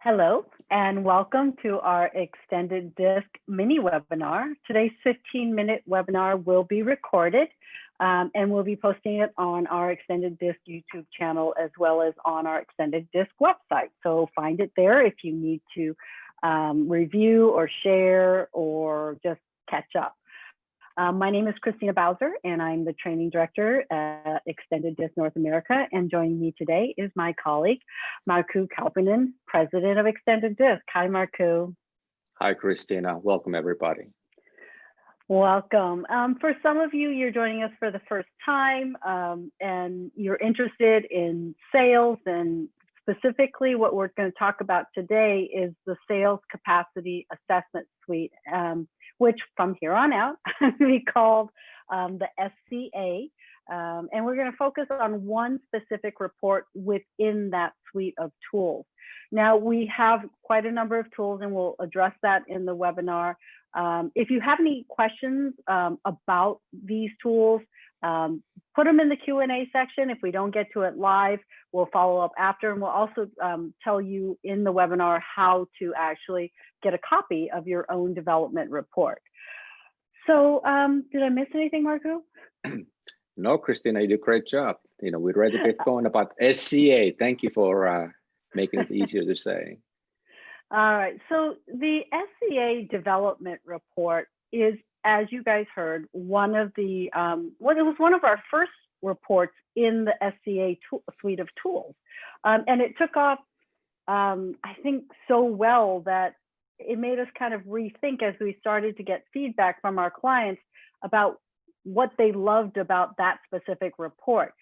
Hello, and welcome to our extended disc mini webinar. Today's 15-minute webinar will be recorded, and we'll be posting it on our extended disc YouTube channel as well as on our extended disc website. So find it there if you need to review or share or just catch up. My name is Christina Bowser, and I'm the training director at Extended Disc North America. And joining me today is my colleague, Markku Kaupinen, president of Extended Disc. Hi, Markku. Hi, Christina. Welcome, everybody. Welcome. For some of you, you're joining us for the first time, and you're interested in sales, and specifically what we're going to talk about today is the Sales Capacity Assessment Suite, which from here on out will be called the SCA. And we're going to focus on one specific report within that suite of tools. Now, we have quite a number of tools, and we'll address that in the webinar. If you have any questions about these tools, put them in the Q&A section. If we don't get to it live, we'll follow up after, and we'll also tell you in the webinar how to actually get a copy of your own development report. So did I miss anything, Markku? No, Christina, you did a great job. We're ready to get going about SCA. Thank you for making it easier to say. All right, so the SCA development report is, as you guys heard, one of the, it was one of our first reports in the SCA suite of tools. And it took off, I think, so well that it made us kind of rethink as we started to get feedback from our clients about what they loved about that specific report.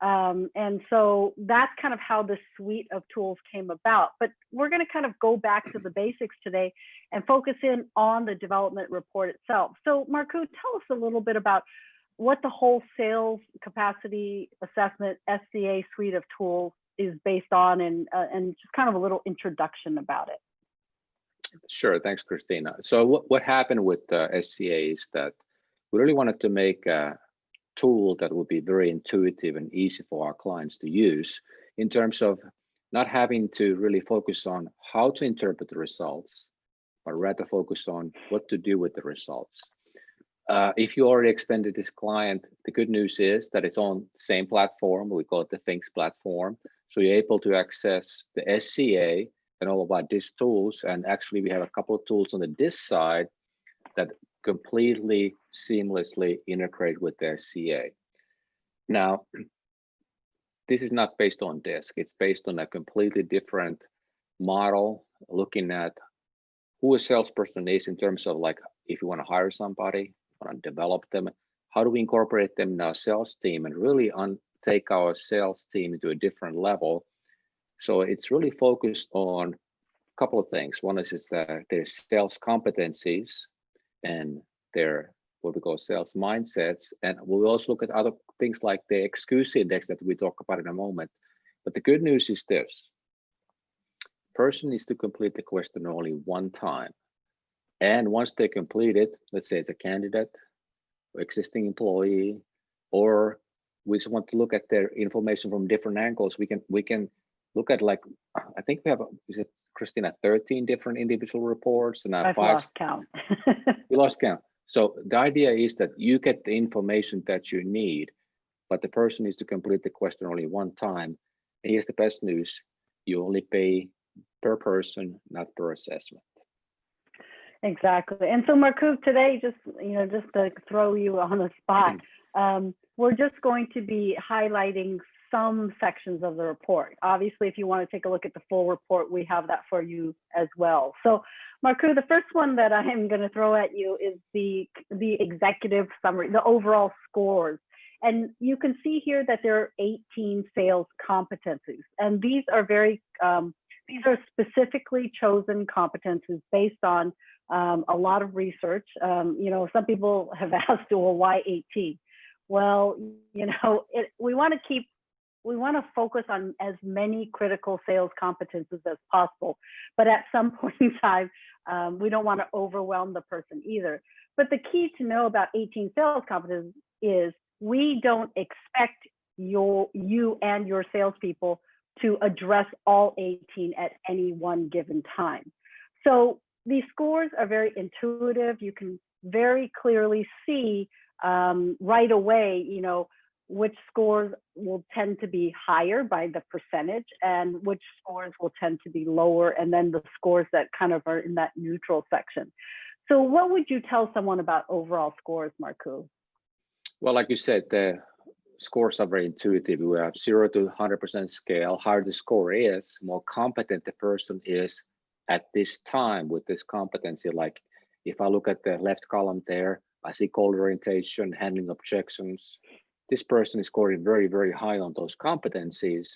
And so that's kind of how the suite of tools came about. But we're going to kind of go back to the basics today and focus in on the development report itself. So Markku, tell us a little bit about what the whole Sales Capacity Assessment SCA suite of tools is based on, and just kind of a little introduction about it. Sure, thanks, Christina. So what happened with SCA is that we really wanted to make a tool that would be very intuitive and easy for our clients to use, in terms of not having to really focus on how to interpret the results, but rather focus on what to do with the results. If you already extended this client, the good news is that it's on the same platform. We call it the Things platform. So you're able to access the SCA and all of our DISC tools. And actually, we have a couple of tools on the DISC side that completely seamlessly integrate with the SCA. Now, this is not based on DISC. It's based on a completely different model, looking at who a salesperson is in terms of, like, if you want to hire somebody, want to develop them, how do we incorporate them in our sales team and really take our sales team to a different level. So it's really focused on a couple of things. One is their sales competencies and their what we call sales mindsets. And we'll also look at other things like the excuse index that we talk about in a moment. But the good news is this: person needs to complete the question only one time. And once they complete it, let's say it's a candidate, or existing employee, or we just want to look at their information from different angles, we can look at, like, I think we have, is it, Christina, 13 different individual reports, and I've lost count. You lost count. So the idea is that you get the information that you need, but the person needs to complete the question only one time. And here's the best news: you only pay per person, not per assessment. Exactly. And so Markku, today, just to throw you on the spot, we're just going to be highlighting some sections of the report. Obviously, if you want to take a look at the full report, we have that for you as well. So Markku, the first one that I am going to throw at you is the executive summary, the overall scores. And you can see here that there are 18 sales competencies. And these are these are specifically chosen competencies based on a lot of research. Some people have asked, well, why 18? Well, we want to focus on as many critical sales competencies as possible, but at some point in time, we don't want to overwhelm the person either. But the key to know about 18 sales competencies is we don't expect you and your salespeople to address all 18 at any one given time. So these scores are very intuitive. You can very clearly see right away, which scores will tend to be higher by the percentage and which scores will tend to be lower, and then the scores that kind of are in that neutral section. So what would you tell someone about overall scores, Markku? Well, like you said, the scores are very intuitive. We have 0 to 100% scale. Higher the score is, more competent the person is at this time with this competency. Like if I look at the left column there, I see goal orientation, handling objections. This person is scoring very, very high on those competencies.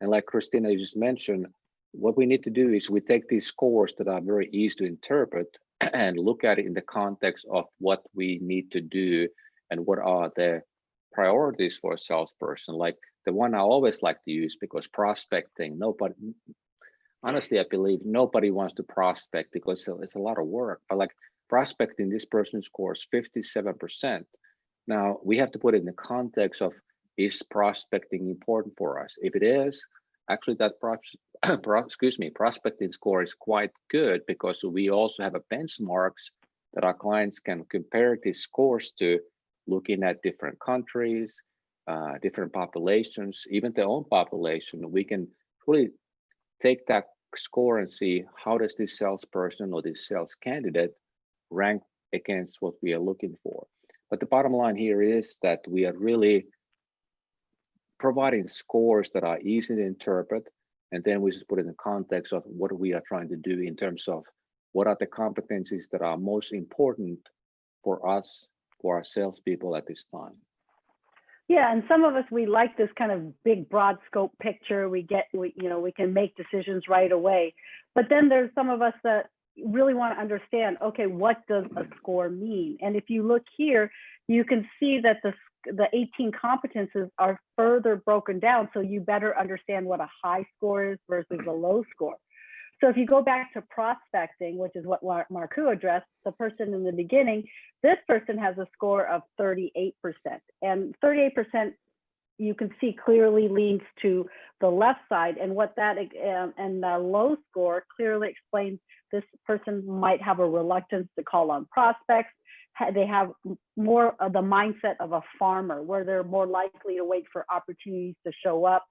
And like Christina, you just mentioned, what we need to do is we take these scores that are very easy to interpret and look at it in the context of what we need to do and what are the priorities for a salesperson. Like the one I always like to use, because prospecting, honestly, I believe nobody wants to prospect because it's a lot of work, but like prospecting, this person scores 57%. Now we have to put it in the context of, is prospecting important for us? If it is, actually that prospecting score is quite good, because we also have a benchmarks that our clients can compare these scores to, looking at different countries, different populations, even their own population. We can really take that score and see, how does this salesperson or this sales candidate rank against what we are looking for. But the bottom line here is that we are really providing scores that are easy to interpret, and then we just put it in the context of what we are trying to do in terms of what are the competencies that are most important for us, for our salespeople at this time. Yeah, and some of us, we like this kind of big, broad scope picture. We can make decisions right away. But then there's some of us that really want to understand, okay, what does a score mean? And if you look here, you can see that the 18 competences are further broken down, so you better understand what a high score is versus a low score. So if you go back to prospecting, which is what Markku addressed, the person in the beginning, this person has a score of 38%. And 38%, you can see clearly leans to the left side. And what that, and the low score clearly explains this person might have a reluctance to call on prospects. They have more of the mindset of a farmer, where they're more likely to wait for opportunities to show up.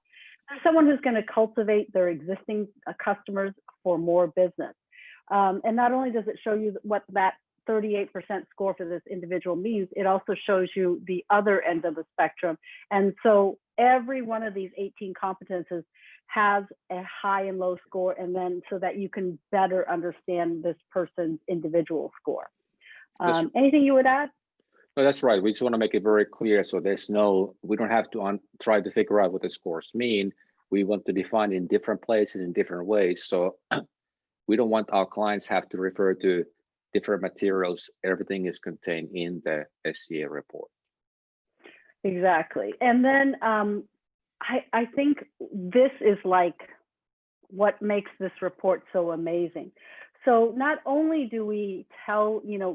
Someone who's going to cultivate their existing customers for more business. And not only does it show you what that 38% score for this individual means, it also shows you the other end of the spectrum. And so every one of these 18 competences has a high and low score, and then so that you can better understand this person's individual score. Anything you would add? No, that's right. We just want to make it very clear, so we don't have to try to figure out what the scores mean. We want to define in different places in different ways. So we don't want our clients have to refer to different materials. Everything is contained in the SCA report. Exactly. And then I think this is like what makes this report so amazing. So not only do we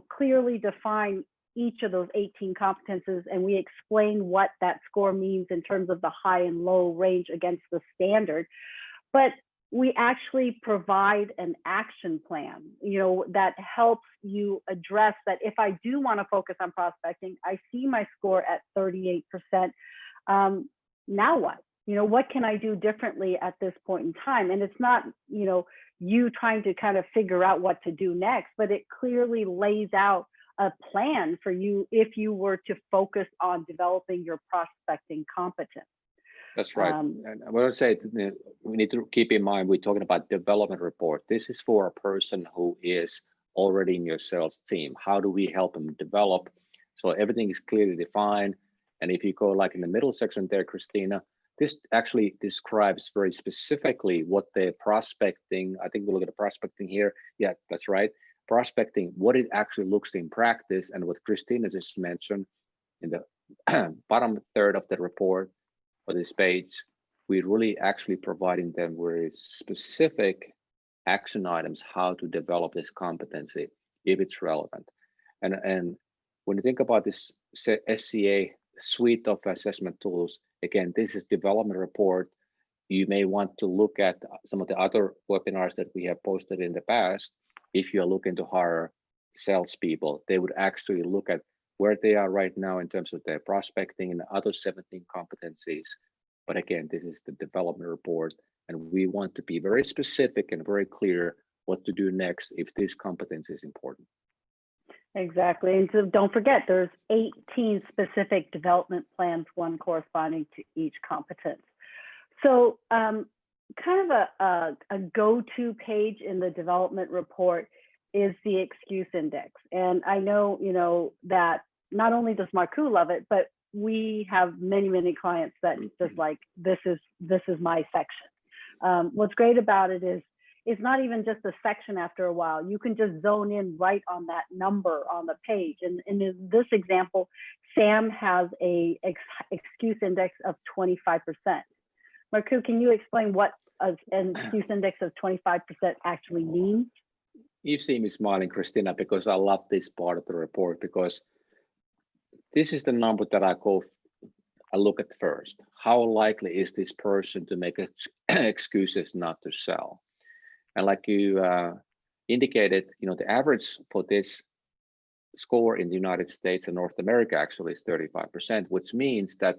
clearly define each of those 18 competences, and we explain what that score means in terms of the high and low range against the standard, but we actually provide an action plan, that helps you address that. If I do want to focus on prospecting, I see my score at 38%. Now what? What can I do differently at this point in time? And it's not, you trying to kind of figure out what to do next, but it clearly lays out a plan for you if you were to focus on developing your prospecting competence. That's right. And I want to say, we need to keep in mind, we're talking about development report. This is for a person who is already in your sales team. How do we help them develop? So everything is clearly defined. And if you go like in the middle section there, Christina, this actually describes very specifically what the prospecting, I think we'll look at the prospecting here. Yeah, that's right. Prospecting, what it actually looks in practice, and what Christina just mentioned in the bottom third of the report for this page, we're really actually providing them with specific action items, how to develop this competency if it's relevant. And when you think about this SCA suite of assessment tools, again, this is development report. you may want to look at some of the other webinars that we have posted in the past. If you're looking to hire salespeople, they would actually look at where they are right now in terms of their prospecting and the other 17 competencies. But again, this is the development report, and we want to be very specific and very clear what to do next if this competence is important. Exactly. And so don't forget, there's 18 specific development plans, one corresponding to each competence. So kind of a go-to page in the development report is the excuse index. And I know, that not only does Markku love it, but we have many, many clients that just like, this is my section. What's great about it is it's not even just a section after a while. You can just zone in right on that number on the page. And in this example, Sam has a excuse index of 25%. Markku, can you explain what an excuse index of 25% actually means? You've seen me smiling, Christina, because I love this part of the report, because this is the number that I look at first. How likely is this person to make excuses not to sell? And like you indicated, the average for this score in the United States and North America actually is 35%, which means that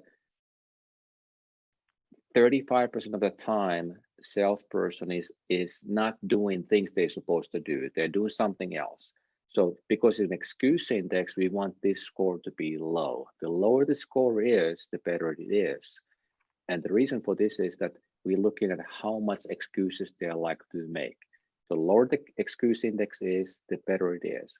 35% of the time, salesperson is not doing things they're supposed to do. They're doing something else. So because it's an excuse index, we want this score to be low. The lower the score is, the better it is. And the reason for this is that we're looking at how much excuses they're likely to make. The lower the excuse index is, the better it is.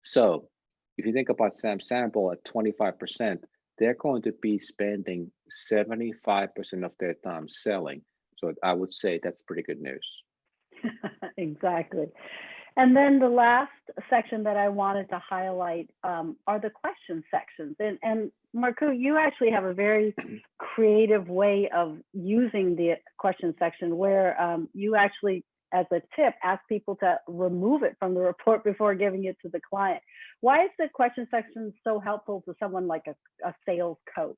So if you think about Sam's sample at 25%, they're going to be spending 75% of their time selling. So I would say that's pretty good news. Exactly. And then the last section that I wanted to highlight are the question sections. And Markku, you actually have a very creative way of using the question section where you actually, as a tip, ask people to remove it from the report before giving it to the client. Why is the question section so helpful to someone like a sales coach?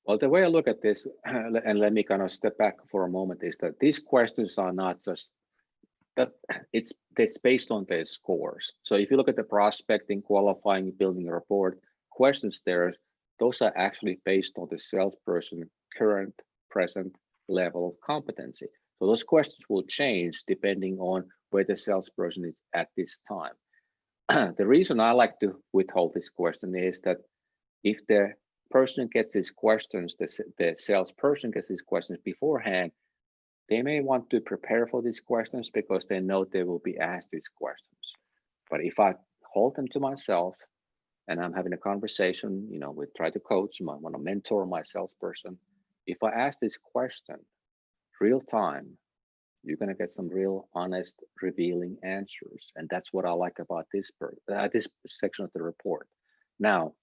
Well, the way I look at this, and let me kind of step back for a moment, is that these questions are not just it's based on their scores. So if you look at the prospecting, qualifying, building a report, questions there, those are actually based on the salesperson current, present level of competency. So those questions will change depending on where the salesperson is at this time. The reason I like to withhold this question is that if the person gets these questions, the salesperson gets these questions beforehand, they may want to prepare for these questions because they know they will be asked these questions. But if I hold them to myself and I'm having a conversation, we try to coach, I want to mentor my salesperson. If I ask this question real time, you're going to get some real honest, revealing answers. And that's what I like about this section of the report. Now,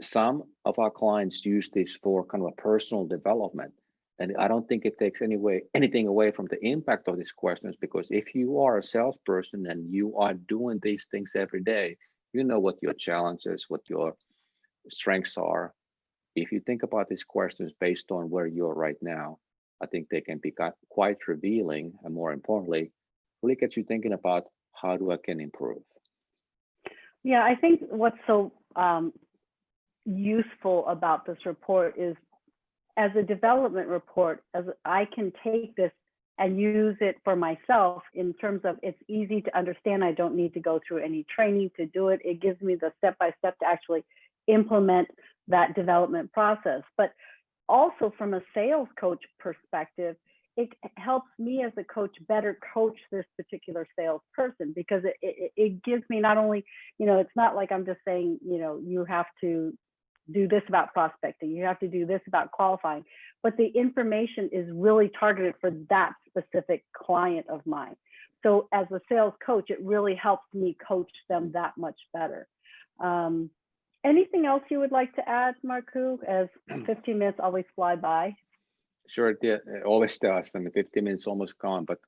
some of our clients use this for kind of a personal development. And I don't think it takes anything away from the impact of these questions, because if you are a salesperson and you are doing these things every day, you know what your challenges, what your strengths are. If you think about these questions based on where you're right now, I think they can be quite revealing, and more importantly, really get you thinking about how I can improve. Yeah, I think what's so useful about this report is, as a development report, as I can take this and use it for myself in terms of it's easy to understand. I don't need to go through any training to do it. It gives me the step-by-step to actually implement that development process. But also from a sales coach perspective, it helps me as a coach better coach this particular salesperson, because it gives me not only, it's not like I'm just saying, you have to do this about prospecting, you have to do this about qualifying, but the information is really targeted for that specific client of mine. So as a sales coach, it really helps me coach them that much better. Anything else you would like to add, Markku, as 15 minutes always fly by? Sure, it always does. 15 minutes almost gone, but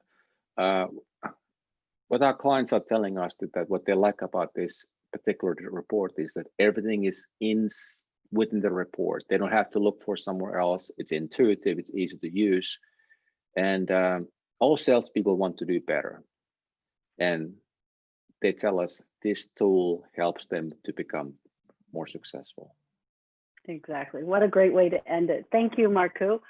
what our clients are telling us that what they like about this particular report is that everything is within the report. They don't have to look for somewhere else. It's intuitive, it's easy to use. And all salespeople want to do better. And they tell us this tool helps them to become more successful. Exactly. What a great way to end it. Thank you, Markku.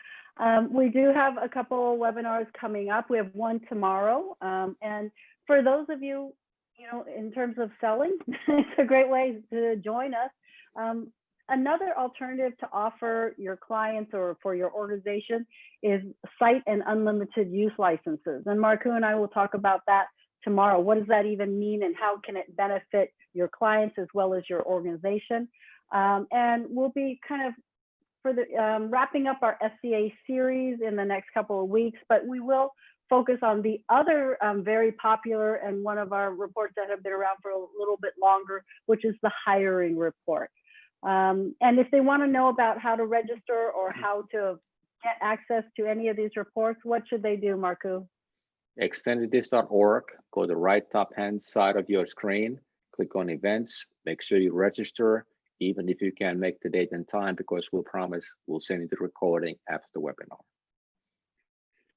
We do have a couple of webinars coming up. We have one tomorrow. And for those of you, in terms of selling, it's a great way to join us. Another alternative to offer your clients or for your organization is site and unlimited use licenses. And Markku and I will talk about that tomorrow. What does that even mean and how can it benefit your clients as well as your organization? And we'll be kind of wrapping up our SCA series in the next couple of weeks, but we will focus on the other very popular and one of our reports that have been around for a little bit longer, which is the hiring report. And if they want to know about how to register or how to get access to any of these reports, what should they do, Markku? Extendedthis.org, go to the right top hand side of your screen, click on events, make sure you register, even if you can't make the date and time, because we'll promise we'll send you the recording after the webinar.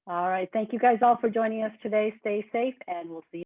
All right. Thank you guys all for joining us today. Stay safe and we'll see you.